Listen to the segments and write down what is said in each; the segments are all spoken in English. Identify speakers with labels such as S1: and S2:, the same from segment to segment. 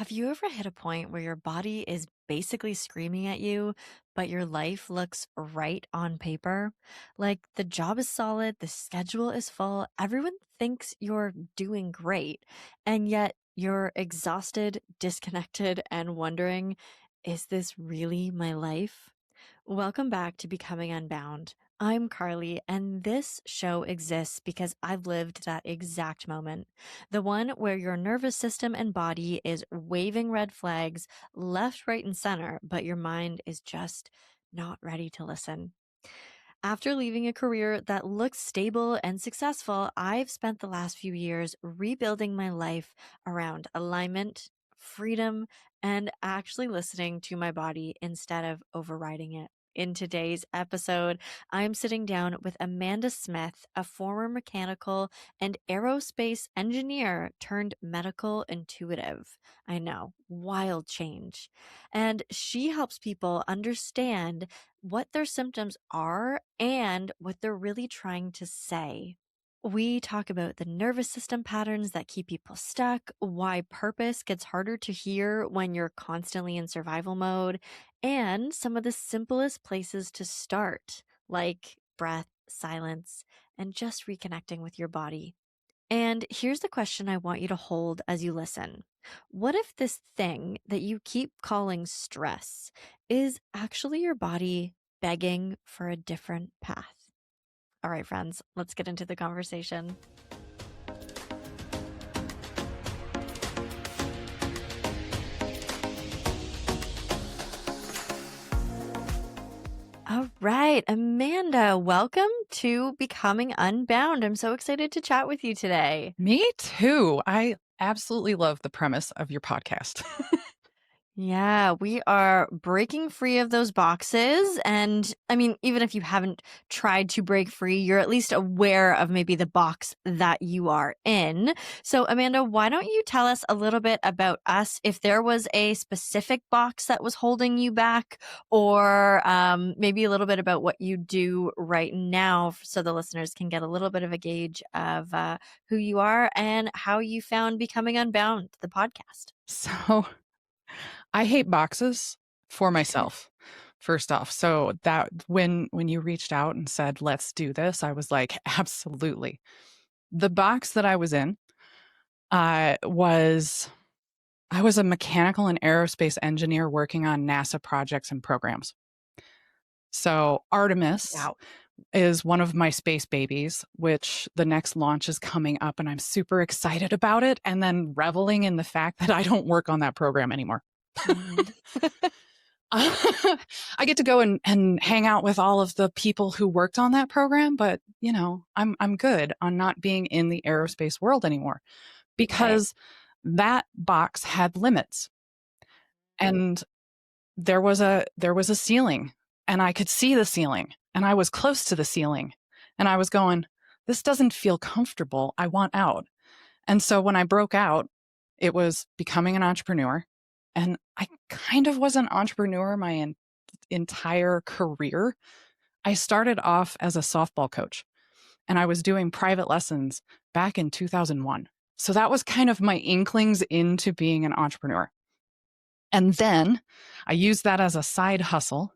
S1: Have you ever hit a point where your body is basically screaming at you, but your life looks right on paper? Like the job is solid, the schedule is full, everyone thinks you're doing great, and yet you're exhausted, disconnected, and wondering, is this really my life? Welcome back to Becoming Unbound. I'm Carly, and this show exists because I've lived that exact moment. The one where your nervous system and body is waving red flags left, right, and center, but your mind is just not ready to listen. After leaving a career that looks stable and successful, I've spent the last few years rebuilding my life around alignment, freedom, and actually listening to my body instead of overriding it. In today's episode, I'm sitting down with Amanda Smith, a former mechanical and aerospace engineer turned medical intuitive. I know, wild change. And she helps people understand what their symptoms are and what they're really trying to say. We talk about the nervous system patterns that keep people stuck, why purpose gets harder to hear when you're constantly in survival mode, and some of the simplest places to start, like breath, silence, and just reconnecting with your body. And here's the question I want you to hold as you listen. What if this thing that you keep calling stress is actually your body begging for a different path? All right, friends, let's get into the conversation. All right, Amanda, welcome to Becoming Unbound. I'm so excited to chat with you today.
S2: Me too. I absolutely love the premise of your podcast.
S1: Yeah, we are breaking free of those boxes. And I mean, even if you haven't tried to break free, you're at least aware of maybe the box that you are in. So, Amanda, why don't you tell us a little bit about us? If there was a specific box that was holding you back, or maybe a little bit about what you do right now, so the listeners can get a little bit of a gauge of who you are and how you found Becoming Unbound, the podcast.
S2: So I hate boxes for myself, first off. So that when you reached out and said, let's do this, I was like, absolutely. The box that I was in was I was a mechanical and aerospace engineer working on NASA projects and programs. So Artemis
S1: Wow.
S2: is one of my space babies, which the next launch is coming up, and I'm super excited about it. And then reveling in the fact that I don't work on that program anymore.
S1: Mhm.
S2: I get to go and hang out with all of the people who worked on that program, but I'm good on not being in the aerospace world anymore
S1: Right.
S2: because that box had limits. And there was a ceiling, and I could see the ceiling, and I was close to the ceiling, and I was going, this doesn't feel comfortable. I want out. And so when I broke out, it was becoming an entrepreneur. And I kind of was an entrepreneur my entire career. I started off as a softball coach, and I was doing private lessons back in 2001. So that was kind of my inklings into being an entrepreneur. And then I used that as a side hustle.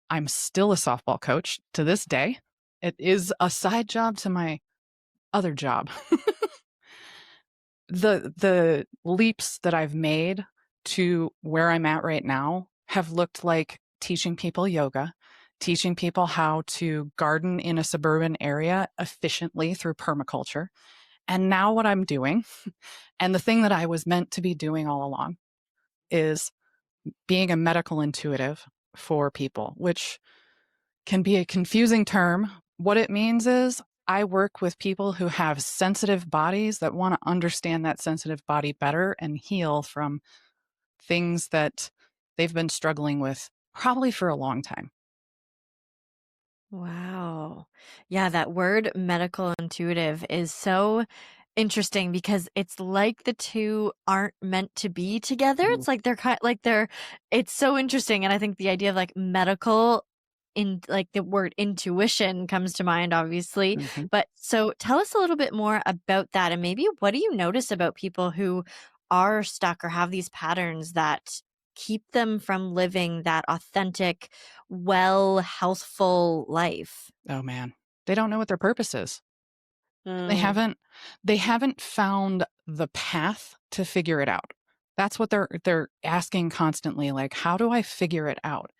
S2: I'm still a softball coach to this day. It is a side job to my other job. The leaps that I've made to where I'm at right now have looked like teaching people yoga, teaching people how to garden in a suburban area efficiently through permaculture. And now what I'm doing, and the thing that I was meant to be doing all along, is being a medical intuitive for people, which can be a confusing term. What it means is I work with people who have sensitive bodies that want to understand that sensitive body better and heal from things that they've been struggling with probably for a long time.
S1: Wow. Yeah, that word medical intuitive is so interesting because it's like the two aren't meant to be together.
S2: Mhm.
S1: It's like it's so interesting. And I think the idea of like medical in like the word intuition comes to mind, obviously.
S2: Mhm.
S1: But so tell us a little bit more about that. And maybe what do you notice about people who are stuck or have these patterns that keep them from living that authentic, well, healthful life.
S2: Oh, man. They don't know what their purpose is. They
S1: Mm,
S2: haven't they haven't found the path to figure it out. That's what they're asking constantly, like, "How do I figure it out?"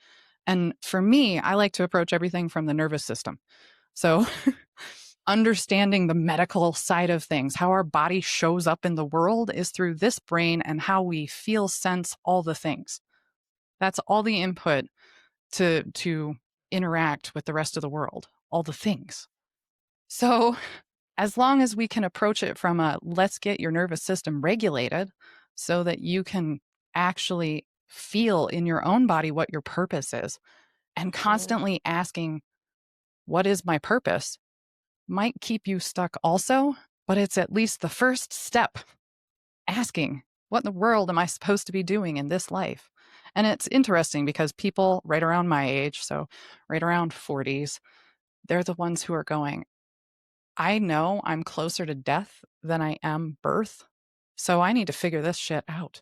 S2: And for me, I like to approach everything from the nervous system. So, understanding the medical side of things, how our body shows up in the world is through this brain and how we feel, sense, all the things. That's all the input to interact with the rest of the world, all the things. So, as long as we can approach it from a let's get your nervous system regulated so that you can actually feel in your own body what your purpose is, and
S1: mm,
S2: constantly asking, what is my purpose, might keep you stuck also, but it's at least the first step. Asking, what in the world am I supposed to be doing in this life? And it's interesting because people right around my age, so right around 40s, they're the ones who are going, I know I'm closer to death than I am birth. So I need to figure this shit out.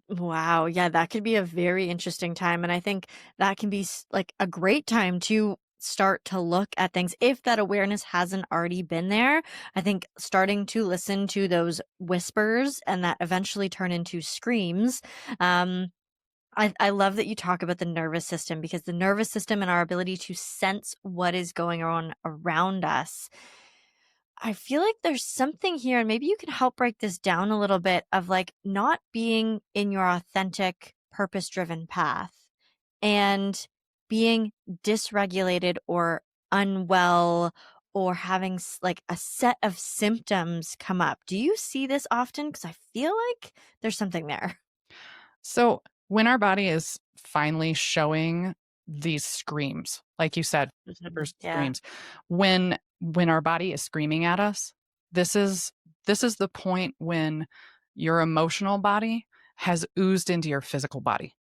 S1: wow. Yeah, that could be a very interesting time. And I think that can be like a great time to start to look at things if that awareness hasn't already been there. I think starting to listen to those whispers and that eventually turn into screams. Um, I love that you talk about the nervous system because the nervous system and our ability to sense what is going on around us. I feel like there's something here, and maybe you can help break this down a little bit of like not being in your authentic, purpose driven path and being dysregulated or unwell or having like a set of symptoms come up. Do you see this often? Because I feel like there's something there.
S2: So when our body is finally showing these screams, like you said,
S1: Mhm.
S2: first
S1: Yeah.
S2: screams, when our body is screaming at us, this is this is the point when your emotional body has oozed into your physical body.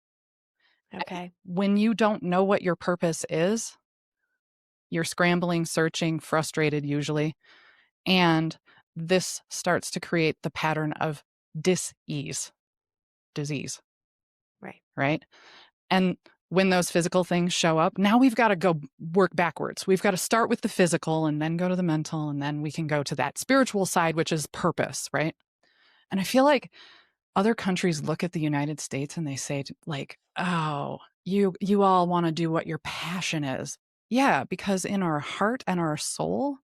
S1: Okay.
S2: When you don't know what your purpose is, you're scrambling, searching, frustrated usually, and this starts to create the pattern of dis-ease, disease,
S1: Right.
S2: right? And when those physical things show up, now we've got to go work backwards. We've got to start with the physical and then go to the mental, and then we can go to that spiritual side, which is purpose, right? And I feel like other countries look at the United States and they say like, "Oh, you all want to do what your passion is." Yeah, because in our heart and our soul,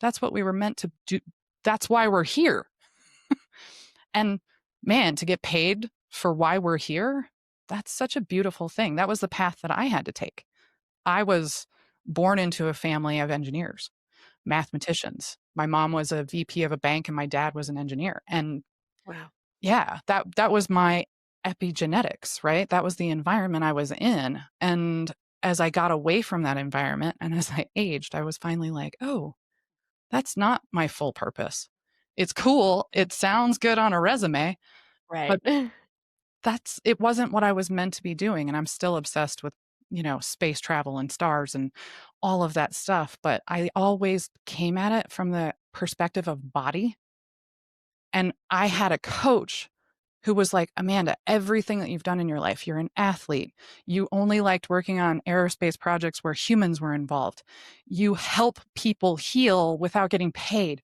S2: that's what we were meant to do. That's why we're here. And man, to get paid for why we're here, that's such a beautiful thing. That was the path that I had to take. I was born into a family of engineers, mathematicians. My mom was a VP of a bank and my dad was an engineer. And
S1: Wow.
S2: yeah, that was my epigenetics, right? That was the environment I was in. And as I got away from that environment and as I aged, I was finally like, "Oh, that's not my full purpose." It's cool. It sounds good on a resume,
S1: Right.
S2: but it wasn't what I was meant to be doing, and I'm still obsessed with, space travel and stars and all of that stuff, but I always came at it from the perspective of body, and I had a coach who was like, "Amanda, everything that you've done in your life, you're an athlete. You only liked working on aerospace projects where humans were involved. You help people heal without getting paid.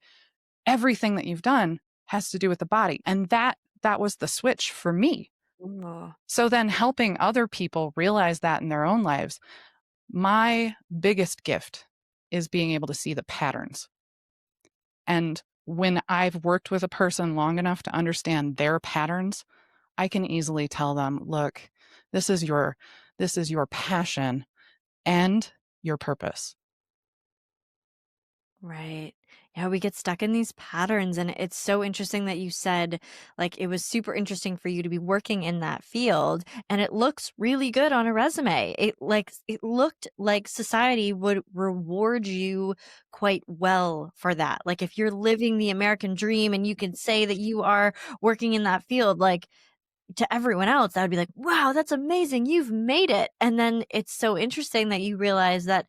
S2: Everything that you've done has to do with the body." And that was the switch for me.
S1: Ooh,
S2: So then helping other people realize that in their own lives, my biggest gift is being able to see the patterns. And when I've worked with a person long enough to understand their patterns, I can easily tell them, "Look, this is your this is your passion and your purpose."
S1: right. Yeah, we get stuck in these patterns. And it's so interesting that you said, like, it was super interesting for you to be working in that field. And it looks really good on a resume. It looked like society would reward you quite well for that. Like, if you're living the American dream and you can say that you are working in that field, like, to everyone else, that would be like, wow, that's amazing. You've made it. And then it's so interesting that you realize that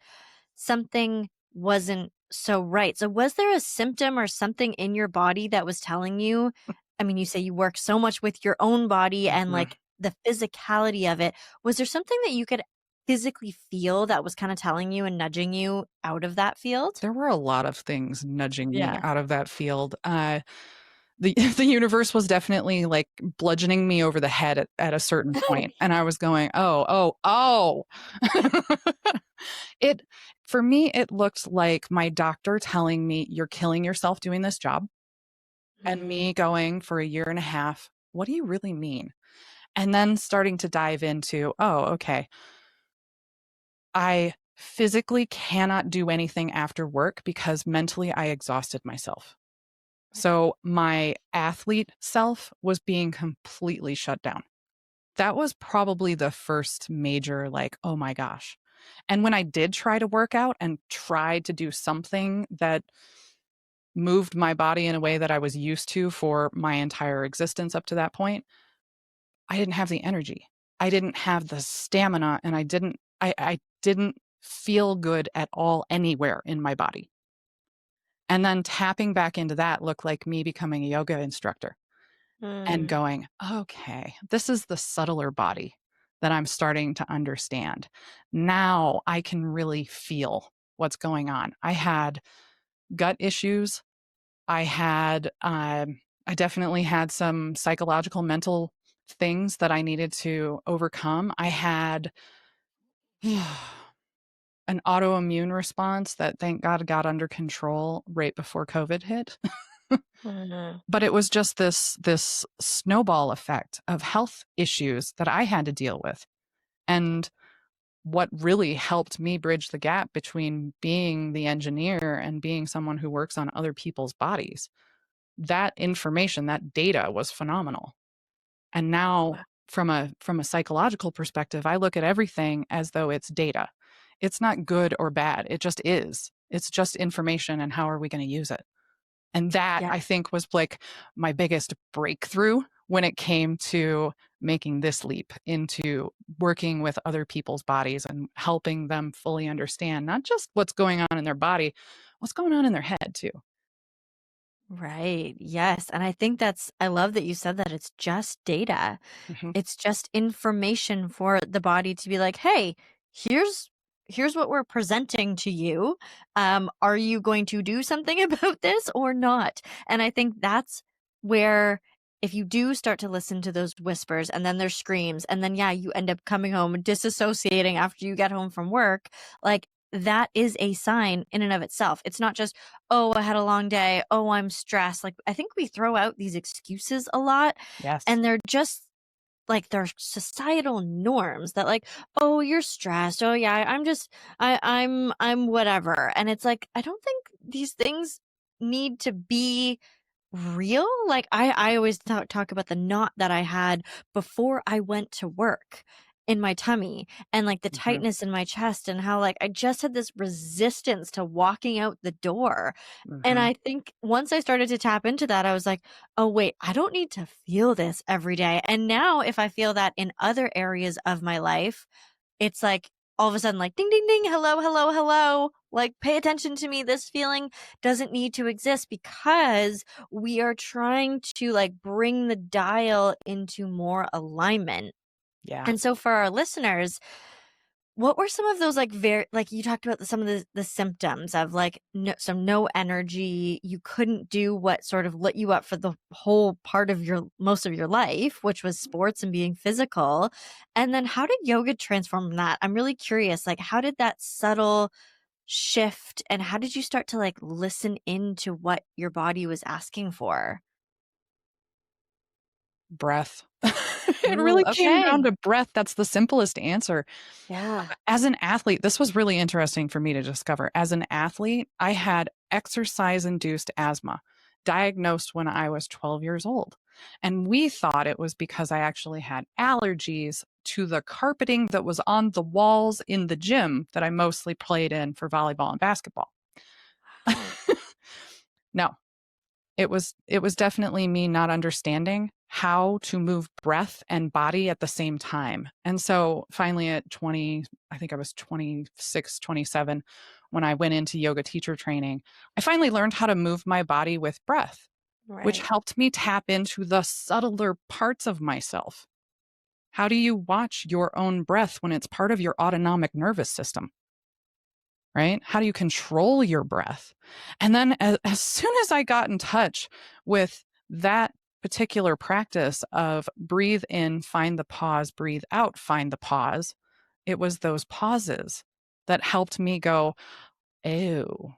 S1: something wasn't so right. So was there a symptom or something in your body that was telling you I mean, you say you work so much with your own body and
S2: Mhm.
S1: like the physicality of it. Was there something that you could physically feel that was kind of telling you and nudging you out of that field?
S2: There were a lot of things nudging me
S1: Yeah.
S2: out of that field. The the universe was definitely, like, bludgeoning me over the head at a certain point, and I was going, "Oh, oh, oh." It For me, it looked like my doctor telling me, "You're killing yourself doing this job," and
S1: Mm,
S2: me going for a year and a half, "What do you really mean?" And then starting to dive into, "Oh, okay. I physically cannot do anything after work because mentally I exhausted myself." So my athlete self was being completely shut down. That was probably the first major, like, oh my gosh. And when I did try to work out and tried to do something that moved my body in a way that I was used to for my entire existence up to that point, I didn't have the energy. I didn't have the stamina and I didn't feel good at all anywhere in my body. And then tapping back into that looked like me becoming a yoga instructor and
S1: mm,
S2: going, okay, this is the subtler body that I'm starting to understand. Now I can really feel what's going on. I had gut issues. I definitely had some psychological, mental things that I needed to overcome. I had an autoimmune response that thank God got under control right before COVID hit.
S1: mm,
S2: But it was just this snowball effect of health issues that I had to deal with. And what really helped me bridge the gap between being the engineer and being someone who works on other people's bodies, that information, that data was phenomenal. And now
S1: wow.
S2: from a psychological perspective, I look at everything as though it's data. It's not good or bad. It just is. It's just information, and how are we going to use it? And that,
S1: Yeah.
S2: I think, was like my biggest breakthrough when it came to making this leap into working with other people's bodies and helping them fully understand not just what's going on in their body, what's going on in their head too.
S1: Right. Yes. And I think I love that you said that it's just data.
S2: Mhm.
S1: It's just information for the body to be like, "Hey, here's here's what we're presenting to you. Are you going to do something about this or not?" And I think that's where if you do start to listen to those whispers and then their screams and then yeah, you end up coming home disassociating after you get home from work, like that is a sign in and of itself. It's not just, "Oh, I had a long day. Oh, I'm stressed." Like I think we throw out these excuses a lot
S2: Yes.
S1: and they're just like their societal norms that like, "Oh, you're stressed. Oh yeah, I'm just I'm whatever." And it's like, I don't think these things need to be real. Like I always talk about the knot that I had before I went to work in my tummy and like the
S2: Mhm.
S1: tightness in my chest and how like I just had this resistance to walking out the door. And
S2: Mhm.
S1: I think once I started to tap into that, I was like, oh, wait, I don't need to feel this every day. And now, if I feel that in other areas of my life, it's like all of a sudden, like, ding, ding, ding, hello, hello, hello. Like, pay attention to me. This feeling doesn't need to exist because we are trying to like bring the dial into more alignment.
S2: Yeah.
S1: And so, for our listeners, what were some of those like very like you talked about some of the symptoms of like no energy, you couldn't do what sort of lit you up for the whole part of your most of your life, which was sports and being physical. And then how did yoga transform that? I'm really curious, like how did that subtle shift and how did you start to like listen into what your body was asking for?
S2: Breath. It
S1: Ooh,
S2: really came down
S1: okay.
S2: to breath. That's the simplest answer.
S1: Yeah.
S2: As an athlete, this was really interesting for me to discover. As an athlete, I had exercise induced asthma diagnosed when I was 12 years old. And we thought it was because I actually had allergies to the carpeting that was on the walls in the gym that I mostly played in for volleyball and basketball.
S1: Wow.
S2: No, it was definitely me not understanding how to move breath and body at the same time. And so finally at 20, I think I was 26, 27, when I went into yoga teacher training, I finally learned how to move my body with breath. which
S1: Right.
S2: helped me tap into the subtler parts of myself. How do you watch your own breath when it's part of your autonomic nervous system? Right? How do you control your breath? And then as soon as I got in touch with that particular practice of breathe in, find the pause, breathe out, find the pause, it was those pauses that helped me go, oh.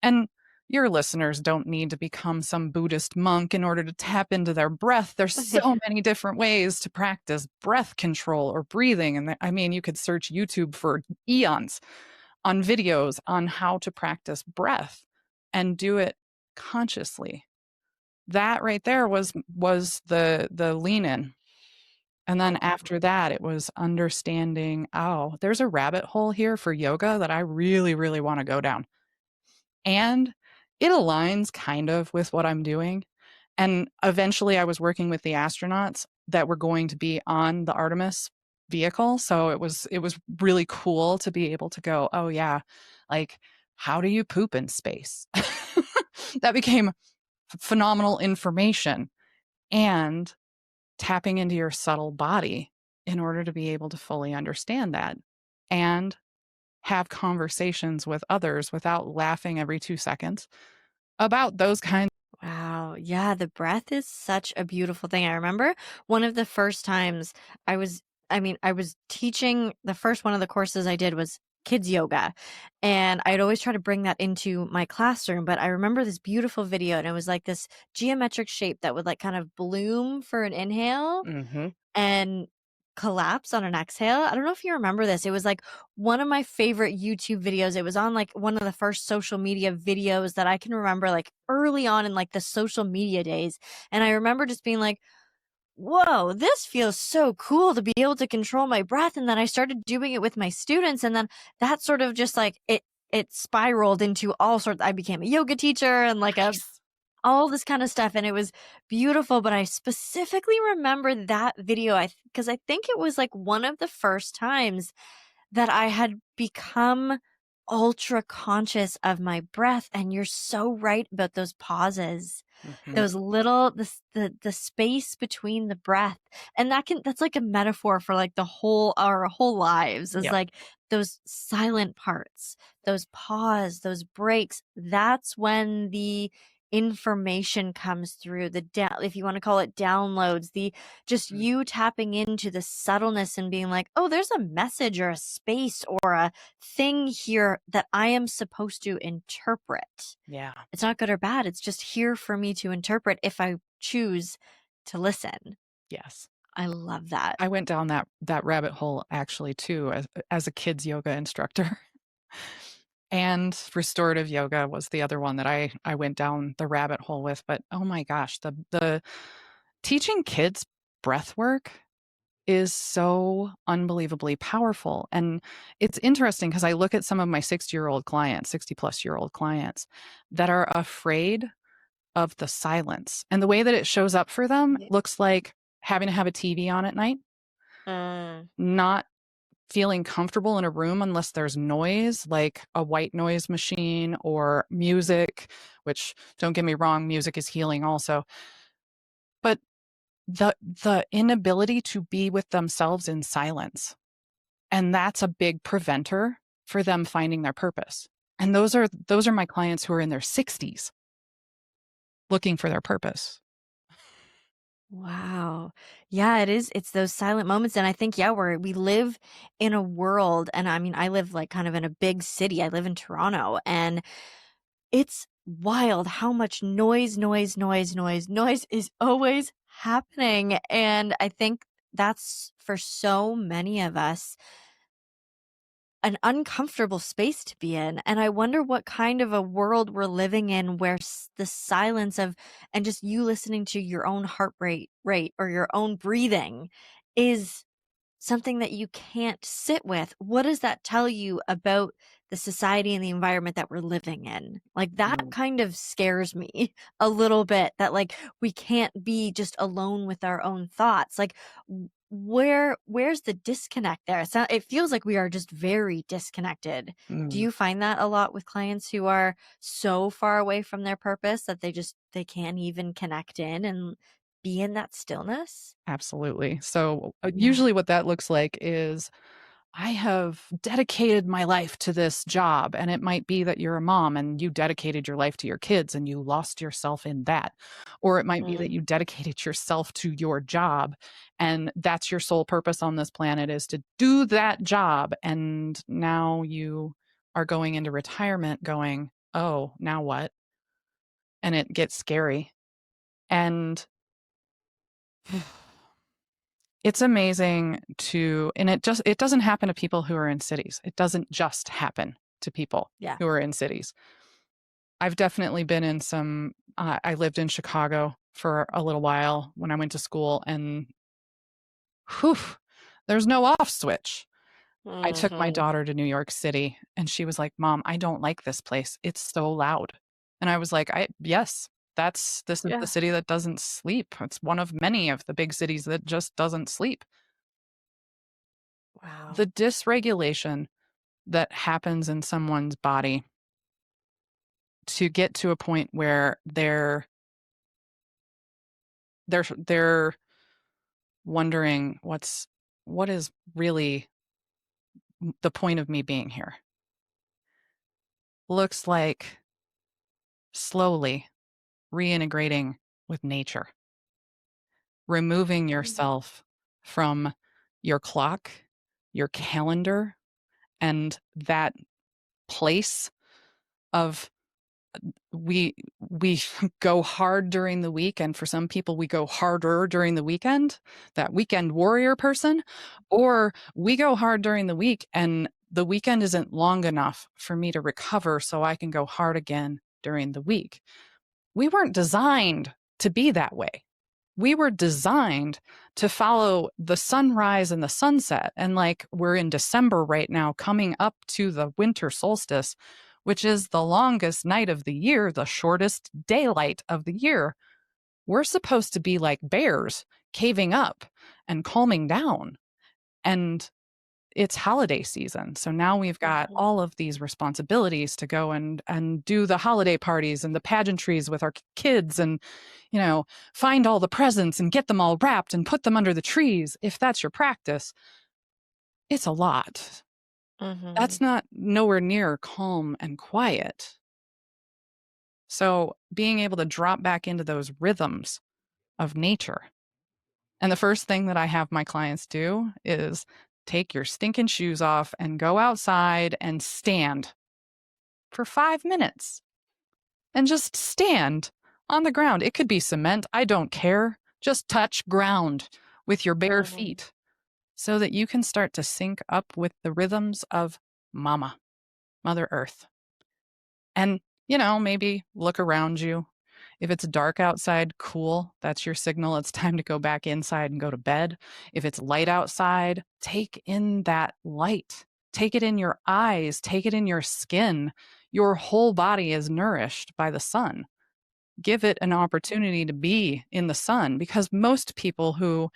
S2: And your listeners don't need to become some Buddhist monk in order to tap into their breath. There's so many different ways to practice breath control or breathing. And I mean, you could search YouTube for eons on videos on how to practice breath and do it consciously. That right there was the lean in. And then
S1: Wow.
S2: after that, it was understanding, oh, there's a rabbit hole here for yoga that I really, really want to go down. And it aligns kind of with what I'm doing. And eventually I was working with the astronauts that were going to be on the Artemis vehicle. So it was really cool to be able to go, oh yeah, like how do you poop in space? That became phenomenal information and tapping into your subtle body in order to be able to fully understand that and have conversations with others without laughing every 2 seconds about those kinds.
S1: Wow. Yeah, the breath is such a beautiful thing. I remember one of the first times I was, I was teaching the first one of the courses I did was kids yoga. And I'd always try to bring that into my classroom. But I remember this beautiful video, and it was like this geometric shape that would like kind of bloom for an inhale
S2: Mhm.
S1: and collapse on an exhale. I don't know if you remember this. It was like one of my favorite YouTube videos. It was on like one of the first social media videos that I can remember, like early on in like the social media days. And I remember just being like, whoa, this feels so cool to be able to control my breath. And then I started doing it with my students. And then that sort of just like it spiraled into all sorts. I became a yoga teacher and like a
S2: Nice.
S1: all this kind of stuff, and it was beautiful. But I specifically remember that video because I think it was like one of the first times that I had become ultra conscious of my breath. And you're so right about those pauses,
S2: Mhm.
S1: those little the space between the breath. And that's like a metaphor for like the whole our whole lives, is
S2: Yep.
S1: like those silent parts, those pause, those breaks. That's when the information comes through, the down, if you want to call it downloads, the just
S2: Mm.
S1: you tapping into the subtleness and being like, oh, there's a message or a space or a thing here that I am supposed to interpret.
S2: Yeah.
S1: It's not good or bad. It's just here for me to interpret if I choose to listen.
S2: Yes.
S1: I love that.
S2: I went down that rabbit hole actually too as a kids yoga instructor. And restorative yoga was the other one that I went down the rabbit hole with, but oh my gosh, the teaching kids breath work is so unbelievably powerful. And it's interesting because I look at some of my 60-year-old clients, 60-plus-year-old clients that are afraid of the silence. And the way that it shows up for them
S1: Yeah.
S2: looks like having to have a TV on at night,
S1: Mm,
S2: not feeling comfortable in a room unless there's noise, like a white noise machine or music, which don't get me wrong, music is healing also. But the inability to be with themselves in silence. And that's a big preventer for them finding their purpose. And those are my clients who are in their 60s looking for their purpose.
S1: wow. Yeah, it is. It's those silent moments. And I think, yeah, we live in a world, and I live like kind of in a big city. I live in Toronto, and it's wild how much noise is always happening. And I think that's for so many of us an uncomfortable space to be in. And I wonder what kind of a world we're living in where the silence of and just you listening to your own heart rate or your own breathing is something that you can't sit with. What does that tell you about the society and the environment that we're living in? Like that
S2: Mm.
S1: kind of scares me a little bit, that like we can't be just alone with our own thoughts. Like where's the disconnect there? It feels like we are just very disconnected. Do
S2: Mm,
S1: you find that a lot with clients who are so far away from their purpose that they can't even connect in and be in that stillness?
S2: absolutely. So,
S1: Yeah.
S2: usually what that looks like is I have dedicated my life to this job. And it might be that you're a mom and you dedicated your life to your kids and you lost yourself in that. Or it might be that
S1: Mm,
S2: you dedicated yourself to your job and that's your sole purpose on this planet is to do that job. And now you are going into retirement going, oh, now what? And it gets scary. And it's amazing to and it doesn't happen to people who are in cities. It doesn't just happen to people
S1: yeah.
S2: who are in cities. I've definitely been in some I lived in Chicago for a little while when I went to school and whew, there's no off switch. I took my
S1: Mhm.
S2: daughter to New York City and she was like, "Mom, I don't like this place. It's so loud." And I was like, "I yes, this is the
S1: Yeah.
S2: city that doesn't sleep. It's one of many of the big cities that just doesn't sleep." The
S1: Wow.
S2: dysregulation that happens in someone's body to get to a point where they're wondering what is really the point of me being here looks like slowly reintegrating with nature, removing
S1: Mhm.
S2: yourself from your clock, your calendar, and that place of we go hard during the week and for some people we go harder during the weekend, that weekend warrior person, or we go hard during the week and the weekend isn't long enough for me to recover so I can go hard again during the week. We weren't designed to be that way. We were designed to follow the sunrise and the sunset. And like we're in December right now, coming up to the winter solstice, which is the longest night of the year, the shortest daylight of the year. We're supposed to be like bears, caving up and calming down. And it's holiday season. So now we've got
S1: Mhm.
S2: all of these responsibilities to go and do the holiday parties and the pageantries with our kids and you know, find all the presents and get them all wrapped and put them under the trees. If that's your practice, it's a lot. That's
S1: Mhm.
S2: not nowhere near calm and quiet. So, being able to drop back into those rhythms of nature. And the first thing that I have my clients do is take your stinking shoes off and go outside and stand for 5 minutes and just stand on the ground. It could be cement. I don't care. Just touch ground with your bare
S1: Mhm.
S2: feet so that you can start to sync up with the rhythms of Mama, Mother Earth. And, maybe look around you. If it's dark outside, cool. That's your signal. It's time to go back inside and go to bed. If it's light outside, take in that light. Take it in your eyes, take it in your skin. Your whole body is nourished by the sun. Give it an opportunity to be in the sun because most people who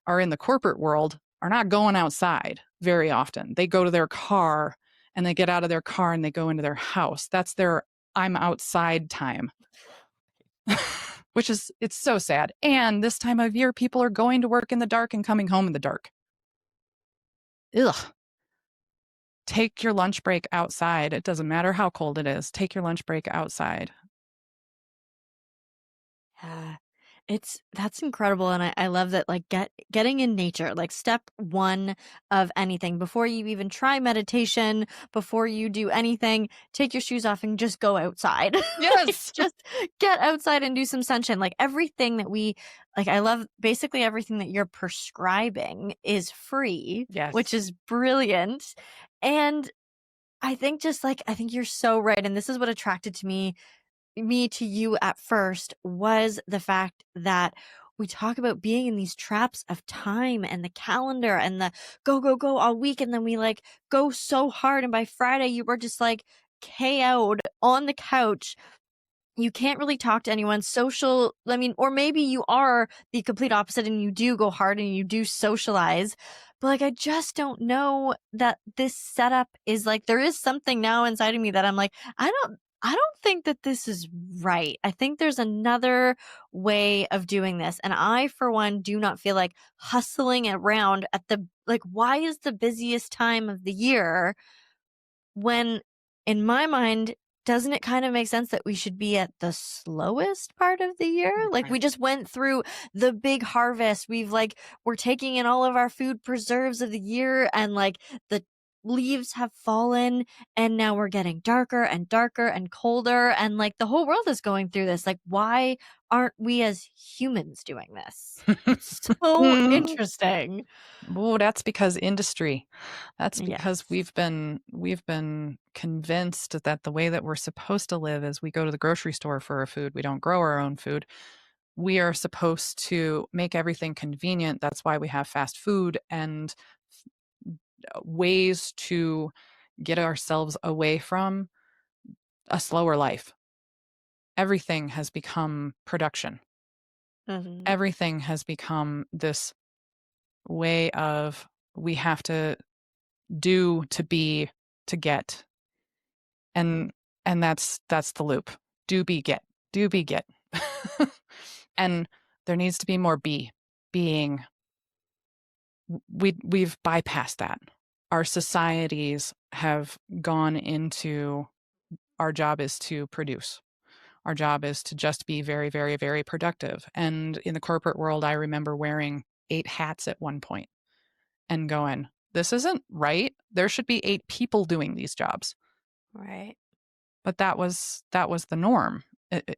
S2: are in the corporate world are not going outside very often. They go to their car and they get out of their car and they go into their house. That's their I'm outside time, which is it's so sad. And this time of year people are going to work in the dark and coming home in the dark. Ugh. Take your lunch break outside. It doesn't matter how cold it is. Take your lunch break outside.
S1: Yeah. That's incredible, and I love that, like, getting in nature, like, step 1 of anything, before you even try meditation, before you do anything, take your shoes off and just go outside. Like,
S2: Yes.
S1: just get outside and do some sunshine, like, everything that we like, I love basically everything that you're prescribing is free, which
S2: Yes.
S1: is brilliant, and I think just, like I think you're so right, and this is what attracted to me to you at first was the fact that we talk about being in these traps of time and the calendar and the go, go, go all week. And then we like go so hard. And by Friday, you were just like KO'd on the couch you can't really talk to anyone. Social, I mean, or maybe you are the complete opposite and you do go hard and you do socialize. But like, I just don't know that this setup is like, there is something now inside of me that I'm like, I don't think that this is right. I think there's another way of doing this. And I, for one, do not feel like hustling around at the, like, why is the busiest time of the year when, in my mind, doesn't it kind of make sense that we should be at the slowest part of the year? Like,
S2: Right.
S1: we just went through the big harvest. We're taking in all of our food preserves of the year, and like the leaves have fallen, and now we're getting darker and darker and colder, and like the whole world is going through this. Like, why aren't we as humans doing this? It's so interesting.
S2: Oh, that's because industry. That's because
S1: Yes.
S2: we've been convinced that the way that we're supposed to live is we go to the grocery store for our food. We don't grow our own food. We are supposed to make everything convenient. That's why we have fast food and ways to get ourselves away from a slower life. Everything has become production.
S1: Hmm.
S2: Everything has become this way of we have to do to be to get. And that's the loop. Do be get. Do be get. And there needs to be more being. We've bypassed that. Our societies have gone into our job is to produce. Our job is to just be very, very, very productive. And in the corporate world, I remember wearing 8 hats at one point and going, this isn't right. There should be 8 people doing these jobs.
S1: Right.
S2: But that was the norm.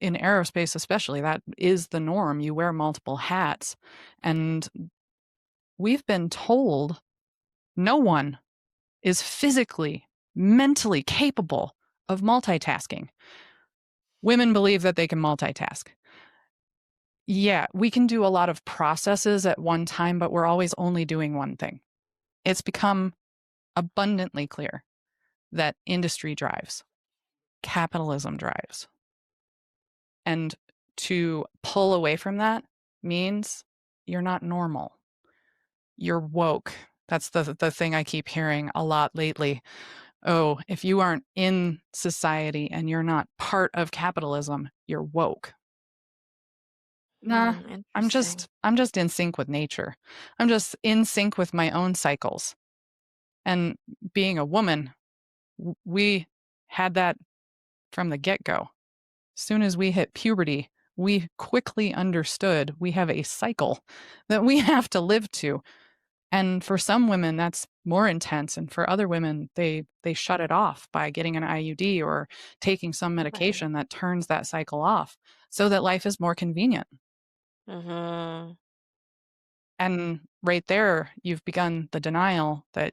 S2: In aerospace especially, that is the norm. You wear multiple hats, and we've been told no one is physically, mentally capable of multitasking. Women believe that they can multitask. Yeah, we can do a lot of processes at one time, but we're always only doing one thing. It's become abundantly clear that industry drives, capitalism drives. And to pull away from that means you're not normal. You're woke. That's the thing I keep hearing a lot lately. Oh, if you aren't in society and you're not part of capitalism, you're woke. Nah,
S1: Hmm,
S2: I'm
S1: interesting.
S2: just I'm just in sync with nature. I'm just in sync with my own cycles. And being a woman, we had that from the get-go. Soon as we hit puberty, we quickly understood we have a cycle that we have to live to. And for some women, that's more intense. And for other women, they shut it off by getting an IUD or taking some
S1: Right.
S2: medication that turns that cycle off so that life is more convenient.
S1: Hmm.
S2: And right there, you've begun the denial that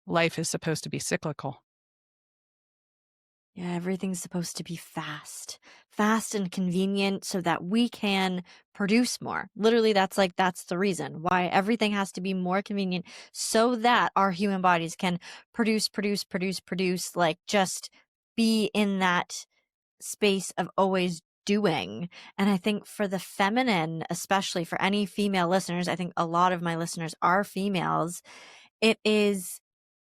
S2: life is supposed to be cyclical.
S1: Yeah, everything's supposed to be fast and convenient so that we can produce more. Literally, that's the reason why everything has to be more convenient so that our human bodies can produce, like just be in that space of always doing. And I think for the feminine, especially for any female listeners, I think a lot of my listeners are females. It is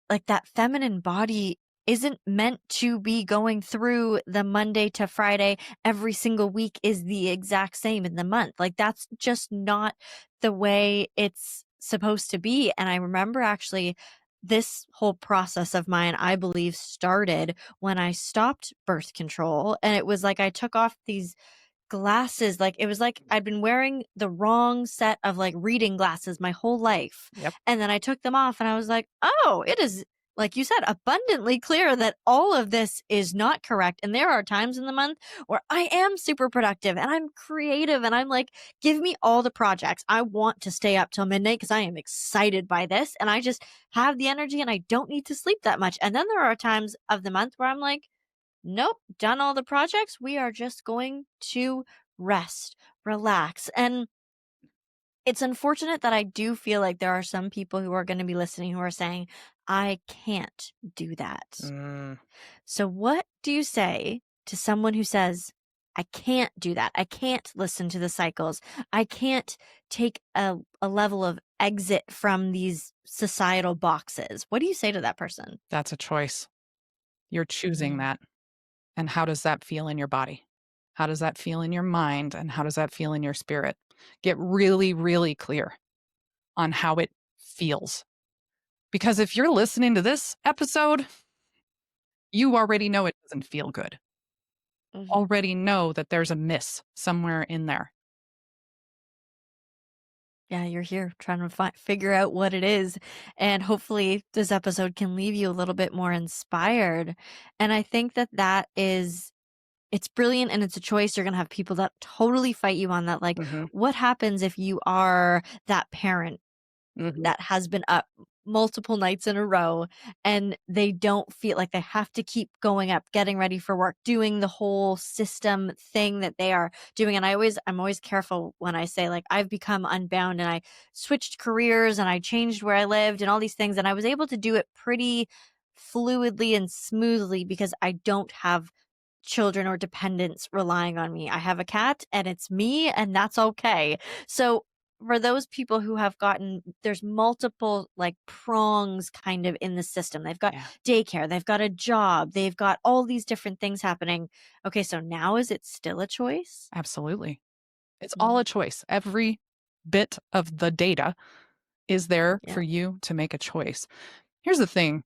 S1: like that feminine body isn't meant to be going through the Monday to Friday. Every single week is the exact same in the month. Like that's just not the way it's supposed to be. And I remember actually this whole process of mine, I believe, started when I stopped birth control. And it was like I took off these glasses. Like it was like I'd been wearing the wrong set of like reading glasses my whole life.
S2: Yep.
S1: And then I took them off and I was like, oh, it is, like you said, abundantly clear that all of this is not correct. And there are times in the month where I am super productive and I'm creative and I'm like, give me all the projects. I want to stay up till midnight because I am excited by this and I just have the energy and I don't need to sleep that much. And then there are times of the month where I'm like, nope, done all the projects. We are just going to rest, relax. And it's unfortunate that I do feel like there are some people who are going to be listening who are saying, I can't do that.
S2: Mm.
S1: So, what do you say to someone who says, I can't do that. I can't listen to the cycles. I can't take a level of exit from these societal boxes. What do you say to that person?
S2: That's a choice. You're choosing
S1: Mm,
S2: that. And how does that feel in your body? How does that feel in your mind? And how does that feel in your spirit? Get really, really clear on how it feels. Because if you're listening to this episode, you already know it doesn't feel good.
S1: mhm.
S2: Already know that there's a miss somewhere in there.
S1: Yeah, you're here trying to figure out what it is. And hopefully, this episode can leave you a little bit more inspired. And I think that it's brilliant and it's a choice. You're going to have people that totally fight you on that. Like,
S2: Mhm,
S1: what happens if you are that parent
S2: mhm.
S1: that has been up multiple nights in a row and they don't feel like they have to keep going up, getting ready for work, doing the whole system thing that they are doing? And I'm always careful when I say, like, I've become unbound and I switched careers and I changed where I lived and all these things, and I was able to do it pretty fluidly and smoothly because I don't have children or dependents relying on me. I have a cat and it's me, and that's okay. So for those people who have gotten, there's multiple like prongs kind of in the system. They've got
S2: Yeah,
S1: daycare, they've got a job, they've got all these different things happening. Okay, so now is it still a choice?
S2: absolutely. It's all
S1: Mm,
S2: a choice. Every bit of the data is there
S1: yeah.
S2: for you to make a choice. Here's the thing.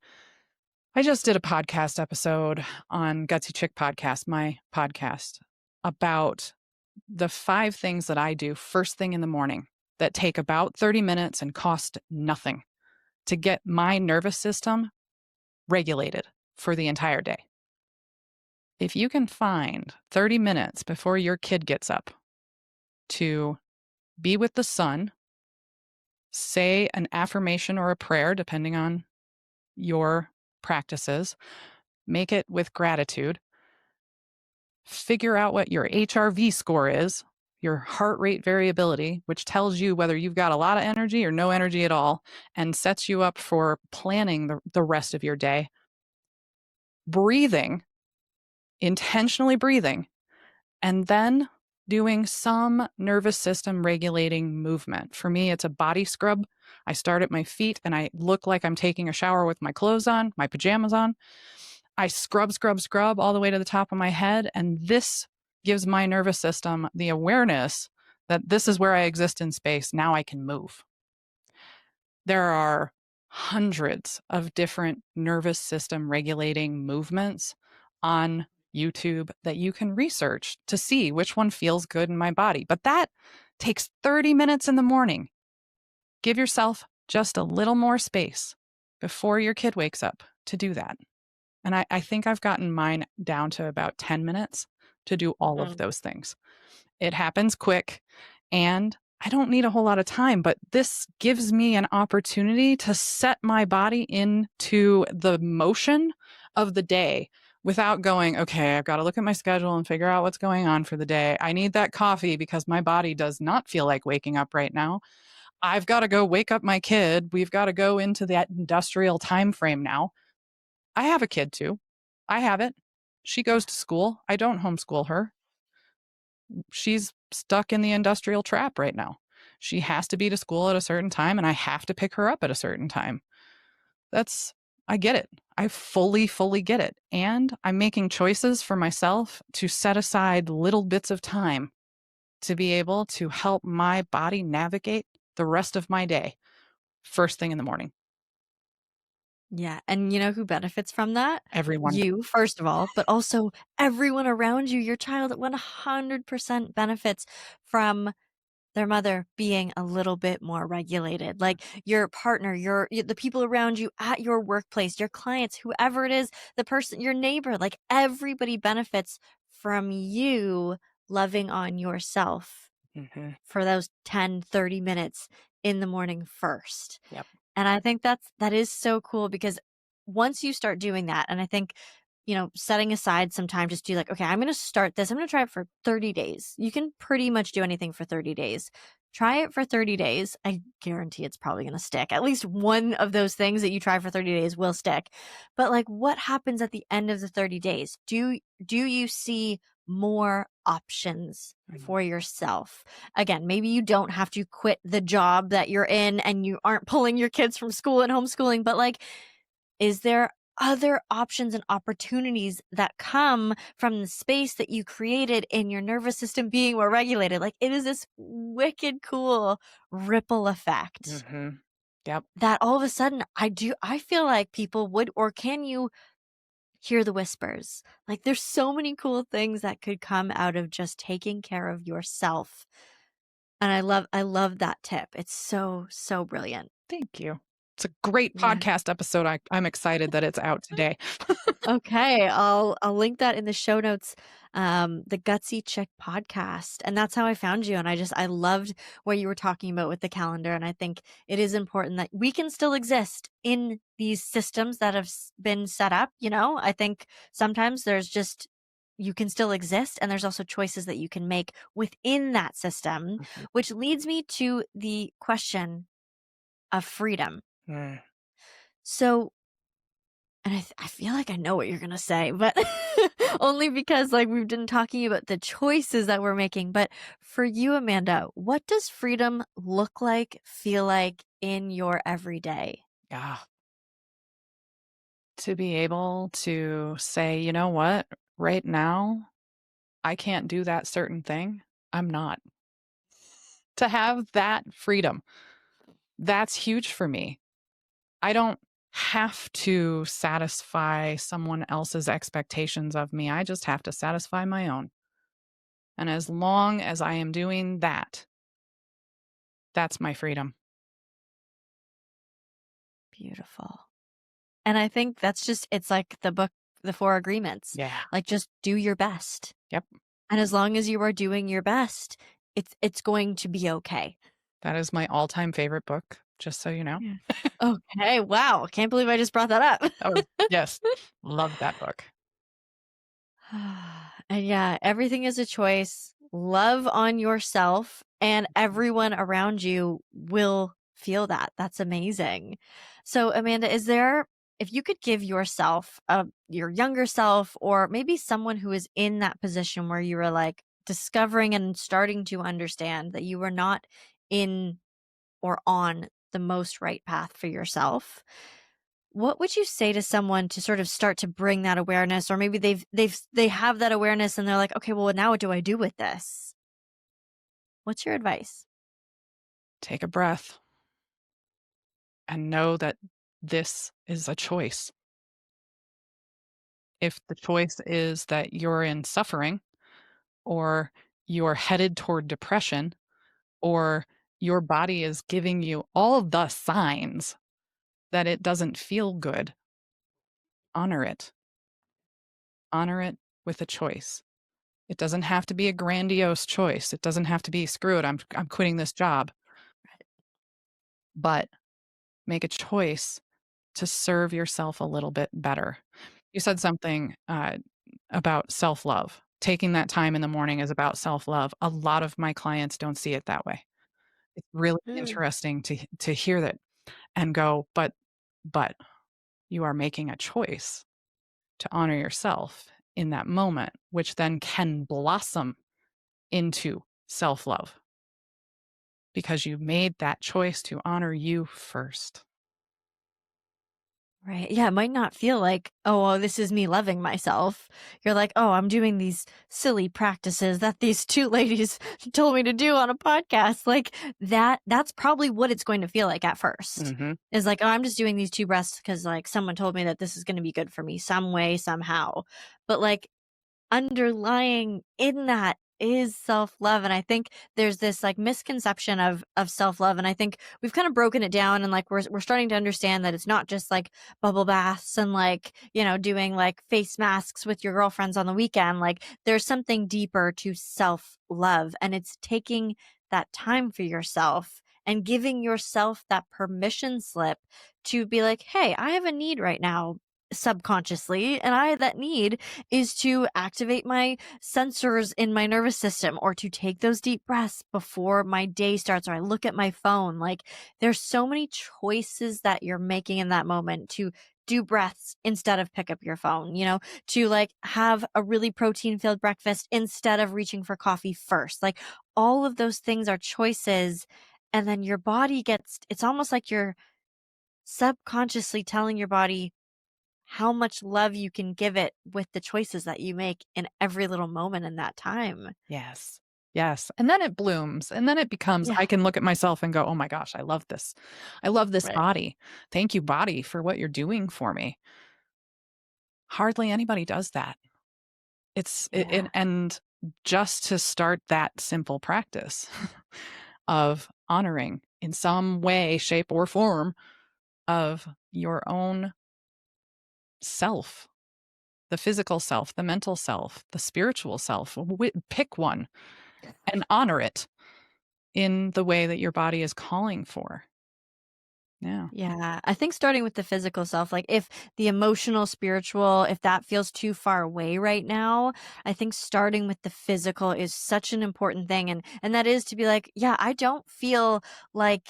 S2: I just did a podcast episode on Gutsy Chick podcast, my podcast, about the 5 things that I do first thing in the morning that take about 30 minutes and cost nothing to get my nervous system regulated for the entire day. If you can find 30 minutes before your kid gets up to be with the sun, say an affirmation or a prayer, depending on your practices, make it with gratitude, figure out what your HRV score is, your heart rate variability, which tells you whether you've got a lot of energy or no energy at all, and sets you up for planning the rest of your day. Breathing, intentionally breathing, and then doing some nervous system regulating movement. For me, it's a body scrub. I start at my feet and I look like I'm taking a shower with my clothes on, my pajamas on. I scrub, scrub, scrub all the way to the top of my head. And this gives my nervous system the awareness that this is where I exist in space. Now I can move. There are hundreds of different nervous system regulating movements on YouTube that you can research to see which one feels good in my body. But that takes 30 minutes in the morning. Give yourself just a little more space before your kid wakes up to do that. And I think I've gotten mine down to about 10 minutes to do all of
S1: Mm.
S2: those things. It happens quick and I don't need a whole lot of time, but this gives me an opportunity to set my body into the motion of the day without going, okay, I've got to look at my schedule and figure out what's going on for the day. I need that coffee because my body does not feel like waking up right now. I've got to go wake up my kid. We've got to go into that industrial time frame now. I have a kid too. I have it. She goes to school. I don't homeschool her. She's stuck in the industrial trap right now. She has to be to school at a certain time and I have to pick her up at a certain time. That's, I get it. I fully, fully get it. And I'm making choices for myself to set aside little bits of time to be able to help my body navigate the rest of my day first thing in the morning.
S1: Yeah, and you know who benefits from that?
S2: Everyone.
S1: You, first of all, but also everyone around you. Your child 100% benefits from their mother being a little bit more regulated. Like your partner, the people around you at your workplace, your clients, whoever it is, the person, your neighbor, like everybody benefits from you loving on yourself
S2: Mhm.
S1: for those 10, 30 minutes in the morning first.
S2: Yep.
S1: And I think that is so cool because once you start doing that, and I think, setting aside some time just to like, okay, I'm going to start this. I'm going to try it for 30 days. You can pretty much do anything for 30 days. Try it for 30 days. I guarantee it's probably going to stick. At least one of those things that you try for 30 days will stick. But like what happens at the end of the 30 days? Do you see more options for yourself. Again, maybe you don't have to quit the job that you're in and you aren't pulling your kids from school and homeschooling, but like, is there other options and opportunities that come from the space that you created in your nervous system being more regulated? Like, it is this wicked cool ripple effect
S2: Mm-hmm. Yep.
S1: that all of a sudden I feel like people would, or can you hear the whispers? Like, there's so many cool things that could come out of just taking care of yourself. And I love that tip. It's so, so brilliant.
S2: Thank you. It's a great
S1: Yeah.
S2: podcast episode. I'm excited that it's out today.
S1: Okay, I'll link that in the show notes. The Gutsy Chick podcast, and that's how I found you. And I loved what you were talking about with the calendar. And I think it is important that we can still exist in these systems that have been set up. You know, I think sometimes there's just you can still exist, and there's also choices that you can make within that system,
S2: Mhm.
S1: which leads me to the question of freedom.
S2: Mm.
S1: So and I feel like I know what you're gonna say, but only because like we've been talking about the choices that we're making. But for you, Amanda, what does freedom look like, feel like in your everyday?
S2: Yeah. To be able to say, you know what, right now, I can't do that certain thing. I'm not. To have that freedom, that's huge for me. I don't have to satisfy someone else's expectations of me. I just have to satisfy my own. And as long as I am doing that, that's my freedom.
S1: Beautiful. And I think that's just it's like the book, The Four Agreements.
S2: Yeah.
S1: Like just do your best.
S2: Yep.
S1: And as long as you are doing your best, it's going to be okay.
S2: That is my all-time favorite book, just so you know.
S1: Yeah. Okay. Wow. Can't believe I just brought that up.
S2: Oh, yes. Love that book.
S1: And yeah, everything is a choice. Love on yourself, and everyone around you will feel that. That's amazing. So, Amanda, if you could give yourself, your younger self, or maybe someone who is in that position where you were like discovering and starting to understand that you were not in or on the most right path for yourself, what would you say to someone to sort of start to bring that awareness, or maybe they have that awareness and they're like, okay, well, now what do I do with this? What's your advice?
S2: Take a breath and know that this is a choice. If the choice is that you're in suffering, or you're headed toward depression, or your body is giving you all of the signs that it doesn't feel good, honor it. Honor it with a choice. It doesn't have to be a grandiose choice. It doesn't have to be screw it, I'm quitting this job. But make a choice to serve yourself a little bit better. You said something about self love. Taking that time in the morning is about self love. A lot of my clients don't see it that way. It's really
S1: Mm.
S2: interesting to hear that and go, but you are making a choice to honor yourself in that moment, which then can blossom into self love because you made that choice to honor you first.
S1: Right. Yeah. It might not feel like, oh, well, this is me loving myself. You're like, oh, I'm doing these silly practices that these two ladies told me to do on a podcast. Like that's probably what it's going to feel like at first.
S2: Hmm.
S1: Is like, oh, I'm just doing these two breaths because like someone told me that this is going to be good for me some way, somehow. But like underlying in that is self-love. And I think there's this like misconception of self-love, and I think we've kind of broken it down, and like we're starting to understand that it's not just like bubble baths and like, you know, doing like face masks with your girlfriends on the weekend. Like there's something deeper to self-love, and it's taking that time for yourself and giving yourself that permission slip to be like, hey, I have a need right now subconsciously, and that need is to activate my sensors in my nervous system, or to take those deep breaths before my day starts, or I look at my phone. Like there's so many choices that you're making in that moment to do breaths instead of pick up your phone, to like have a really protein filled breakfast instead of reaching for coffee first. Like all of those things are choices. And then your body it's almost like you're subconsciously telling your body how much love you can give it with the choices that you make in every little moment in that time.
S2: Yes. Yes. And then it blooms. And then it becomes,
S1: Yeah.
S2: I can look at myself and go, oh my gosh, I love this. I love this
S1: Right.
S2: body. Thank you, body, for what you're doing for me. Hardly anybody does that.
S1: Yeah.
S2: And just to start that simple practice of honoring in some way, shape, or form of your own self, the physical self, the mental self, the spiritual self. Pick one and honor it in the way that your body is calling for. Yeah.
S1: Yeah, I think starting with the physical self, like if the emotional, spiritual, if that feels too far away right now, I think starting with the physical is such an important thing. And that is to be like, yeah, I don't feel like,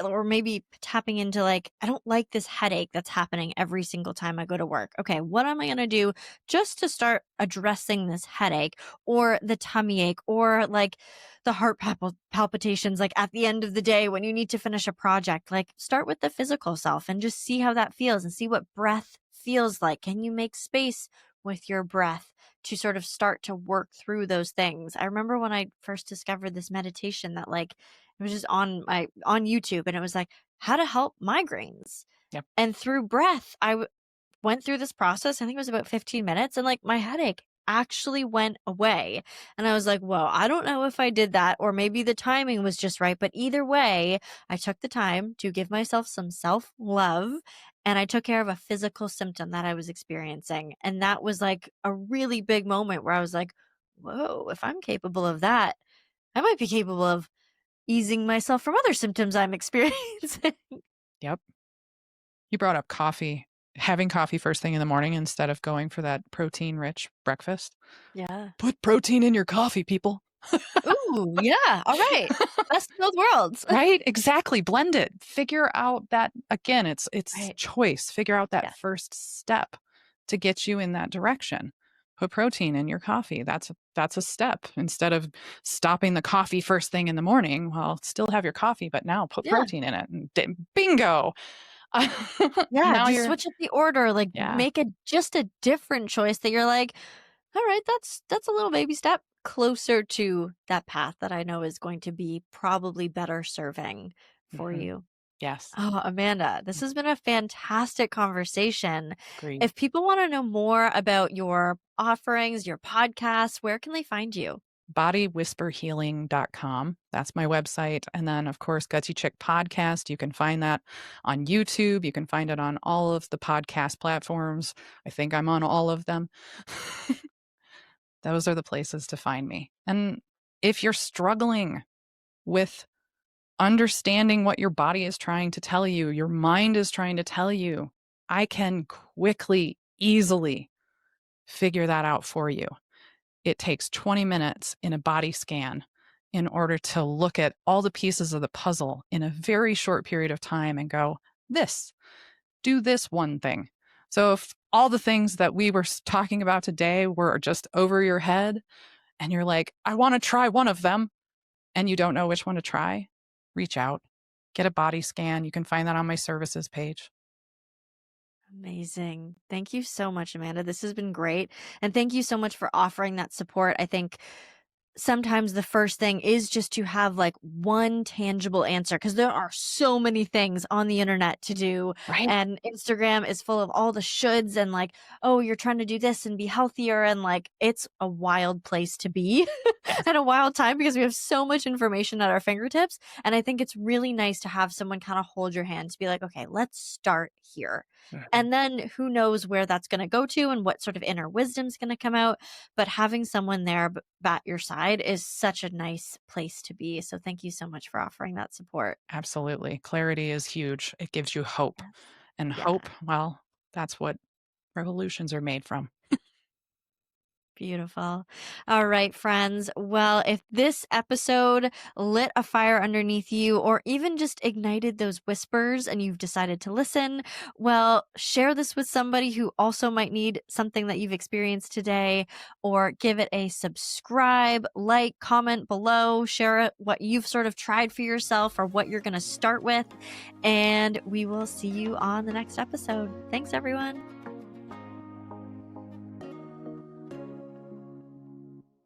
S1: or maybe tapping into like, I don't like this headache that's happening every single time I go to work. Okay, what am I gonna do just to start addressing this headache or the tummy ache or like the heart palpitations like at the end of the day when you need to finish a project? Like start with the physical self and just see how that feels and see what breath feels like. Can you make space with your breath to sort of start to work through those things? I remember when I first discovered this meditation that like it was just on YouTube, and it was like how to help migraines.
S2: Yep.
S1: And through breath, went through this process. I think it was about 15 minutes, and like my headache actually went away. And I was like, whoa, I don't know if I did that or maybe the timing was just right. But either way, I took the time to give myself some self love, and I took care of a physical symptom that I was experiencing. And that was like a really big moment where I was like, whoa, if I'm capable of that, I might be capable of easing myself from other symptoms I'm experiencing.
S2: Yep. You brought up coffee. Having coffee first thing in the morning instead of going for that protein rich breakfast.
S1: Yeah.
S2: Put protein in your coffee, people.
S1: Ooh, yeah. All right. Best of both worlds.
S2: Right? Exactly. Blend it. Figure out that again, it's
S1: Right.
S2: choice. Figure out that
S1: Yeah.
S2: first step to get you in that direction. Put protein in your coffee. That's a step. Instead of stopping the coffee first thing in the morning, well, still have your coffee, but now put
S1: Yeah.
S2: protein in it. And bingo.
S1: Yeah.
S2: Now
S1: Just
S2: you're
S1: switch up the order. Like
S2: yeah.
S1: make just a different choice that you're like, all right, that's a little baby step closer to that path that I know is going to be probably better serving for
S2: Mhm.
S1: you.
S2: Yes.
S1: Oh, Amanda, this has been a fantastic conversation.
S2: Agreed.
S1: If people want to know more about your offerings, your podcasts, where can they find you?
S2: Bodywhisperhealing.com. That's my website. And then, of course, Gutsy Chick Podcast. You can find that on YouTube. You can find it on all of the podcast platforms. I think I'm on all of them. Those are the places to find me. And if you're struggling with understanding what your body is trying to tell you, your mind is trying to tell you, I can quickly, easily figure that out for you. It takes 20 minutes in a body scan in order to look at all the pieces of the puzzle in a very short period of time and go, this, do this one thing. So if all the things that we were talking about today were just over your head and you're like, I want to try one of them and you don't know which one to try, reach out, get a body scan. You can find that on my services page.
S1: Amazing. Thank you so much, Amanda. This has been great. And thank you so much for offering that support. I think sometimes the first thing is just to have like one tangible answer, because there are so many things on the internet to do,
S2: Right?
S1: and Instagram is full of all the shoulds and like, oh, you're trying to do this and be healthier, and like it's a wild place to be
S2: Yes.
S1: at a wild time because we have so much information at our fingertips. And I think it's really nice to have someone kind of hold your hand to be like, okay, let's start here.
S2: Mhm.
S1: And then who knows where that's going to go to and what sort of inner wisdom is going to come out. But having someone there at your side is such a nice place to be. So thank you so much for offering that support.
S2: Absolutely. Clarity is huge. It gives you hope.
S1: Yes.
S2: And
S1: Yeah.
S2: hope, well, that's what revolutions are made from.
S1: Beautiful. All right, friends. Well, if this episode lit a fire underneath you or even just ignited those whispers and you've decided to listen, well, share this with somebody who also might need something that you've experienced today, or give it a subscribe, like, comment below, share what you've sort of tried for yourself or what you're going to start with. And we will see you on the next episode. Thanks, everyone.